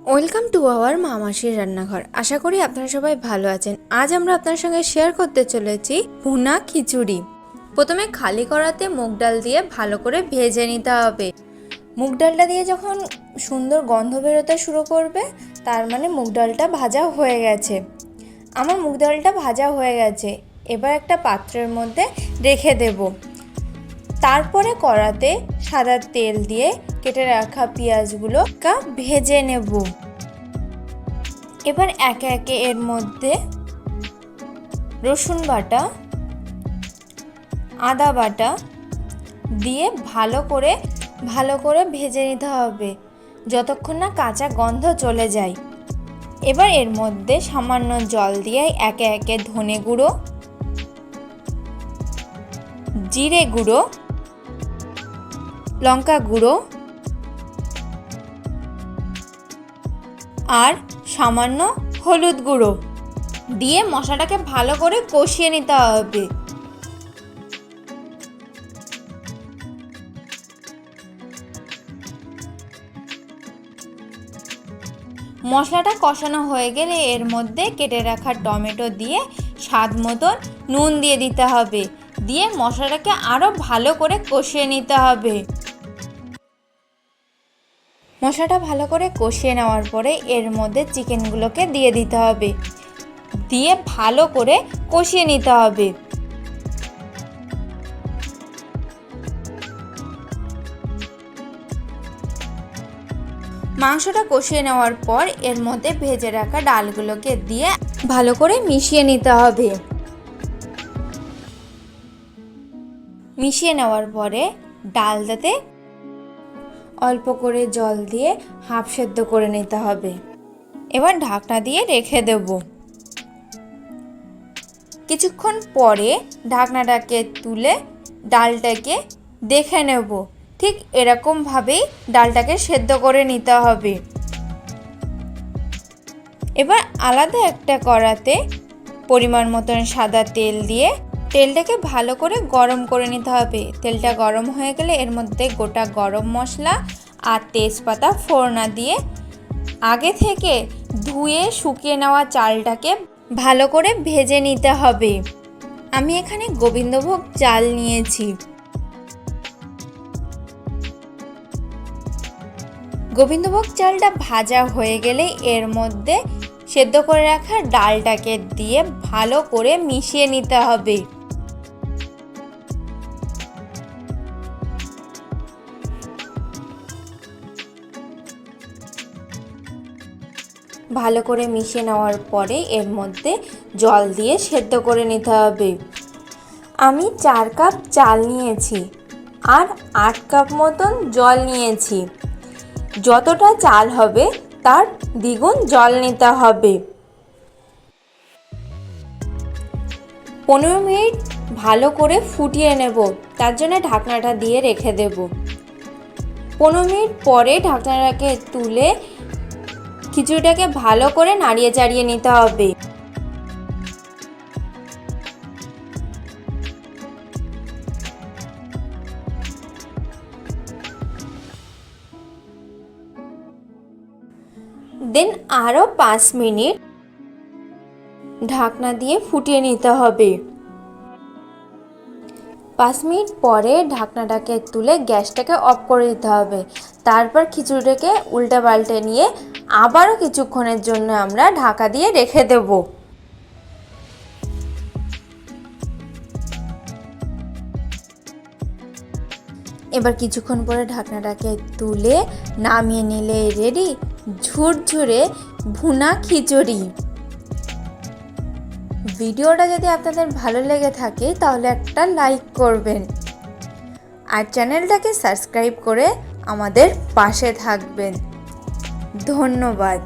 Welcome to our মা মাসির রান্নাঘর। আশা করি আপনারা সবাই ভালো আছেন। আজ আমরা আপনার সঙ্গে শেয়ার করতে চলেছি ভুনা খিচুড়ি। প্রথমে খালি কড়াতে মুগ ডাল দিয়ে ভালো করে ভেজে নিতে হবে। মুগ ডালটা দিয়ে যখন সুন্দর গন্ধ বেরোতে শুরু করবে তার মানে মুগ ডালটা ভাজা হয়ে গেছে। আমার মুগ ডালটা ভাজা হয়ে গেছে। এবার একটা পাত্রের মধ্যে রেখে দেব। তারপরে কড়াতে সাদা তেল দিয়ে কেটে রাখা পেঁয়াজগুলো ভেজে নেব। এবার একে একে এর মধ্যে রসুন বাটা, আদা বাটা দিয়ে ভালো করে ভেজে নিতে হবে যতক্ষণ না কাঁচা গন্ধ চলে যায়। এবার এর মধ্যে সামান্য জল দিয়ে একে একে ধনে গুঁড়ো, জিরে গুঁড়ো, লঙ্কা গুঁড়ো আর সামান্য হলুদ গুঁড়ো দিয়ে মশলাটাকে ভালো করে কষিয়ে নিতে হবে। মশলাটা কষানো হয়ে গেলে এর মধ্যে কেটে রাখা টমেটো দিয়ে স্বাদ মতন নুন দিয়ে দিতে হবে, দিয়ে মশলাটাকে আরও ভালো করে কষিয়ে নিতে হবে। মশলাটা ভালো করে কষিয়ে নেওয়ার পরে এর মধ্যে চিকেনগুলোকে দিয়ে দিতে হবে, দিয়ে ভালো করে কষিয়ে নিতে হবে। মাংসটা কষিয়ে নেওয়ার পর এর মধ্যে ভেজে রাখা ডালগুলোকে দিয়ে ভালো করে মিশিয়ে নিতে হবে। মিশিয়ে নেওয়ার পরে ডালটাতে অল্প করে জল দিয়ে হাফ সেদ্ধ করে নিতে হবে। এবার ঢাকনা দিয়ে রেখে দেব। কিছুক্ষণ পরে ঢাকনাটাকে তুলে ডালটাকে দেখে নেব। ঠিক এরকমভাবেই ডালটাকে সেদ্ধ করে নিতে হবে। এবার আলাদা একটা কড়াতে পরিমাণ মতন সাদা তেল দিয়ে তেলটাকে ভালো করে গরম করে নিতে হবে। তেলটা গরম হয়ে গেলে এর মধ্যে গোটা গরম মশলা আর তেজপাতা ফোড়না দিয়ে আগে থেকে ধুয়ে শুকিয়ে নেওয়া চালটাকে ভালো করে ভেজে নিতে হবে। আমি এখানে গোবিন্দভোগ চাল নিয়েছি। গোবিন্দভোগ চালটা ভাজা হয়ে গেলে এর মধ্যে সেদ্ধ করে রাখা ডালটাকে দিয়ে ভালো করে মিশিয়ে নিতে হবে। ভালো করে মিশিয়ে নেওয়ার পরে এর মধ্যে জল দিয়ে সেদ্ধ করে নিতে হবে। আমি 4 কাপ চাল নিয়েছি আর 8 কাপ মতন জল নিয়েছি। যতটা চাল হবে তার দ্বিগুণ জল নিতে হবে। 15 মিনিট ভালো করে ফুটিয়ে নেব, তার জন্য ঢাকনাটা দিয়ে রেখে দেব। 15 মিনিট পরে ঢাকনাটাকে তুলে খিচুড়িটাকে ভালো করে নাড়িয়ে চাড়িয়ে নিতে হবে। দেন আরও 5 মিনিট ঢাকনা দিয়ে ফুটিয়ে নিতে হবে। 5 মিনিট পরে ঢাকনাটাকে তুলে গ্যাসটাকে অফ করে দিতে হবে। তারপর খিচুড়িটাকে উল্টে পাল্টে নিয়ে আবারও কিছুক্ষণের জন্য আমরা ঢাকা দিয়ে রেখে দেব। এবার কিছুক্ষণ পরে ঢাকনাটাকে তুলে নামিয়ে নিলে রেডি ঝুরঝুরে ভুনা খিচুড়ি। ভিডিওটা যদি আপনাদের ভালো লেগে থাকে তাহলে একটা লাইক করবেন আর চ্যানেলটাকে সাবস্ক্রাইব করে আমাদের পাশে থাকবেন। ধন্যবাদ।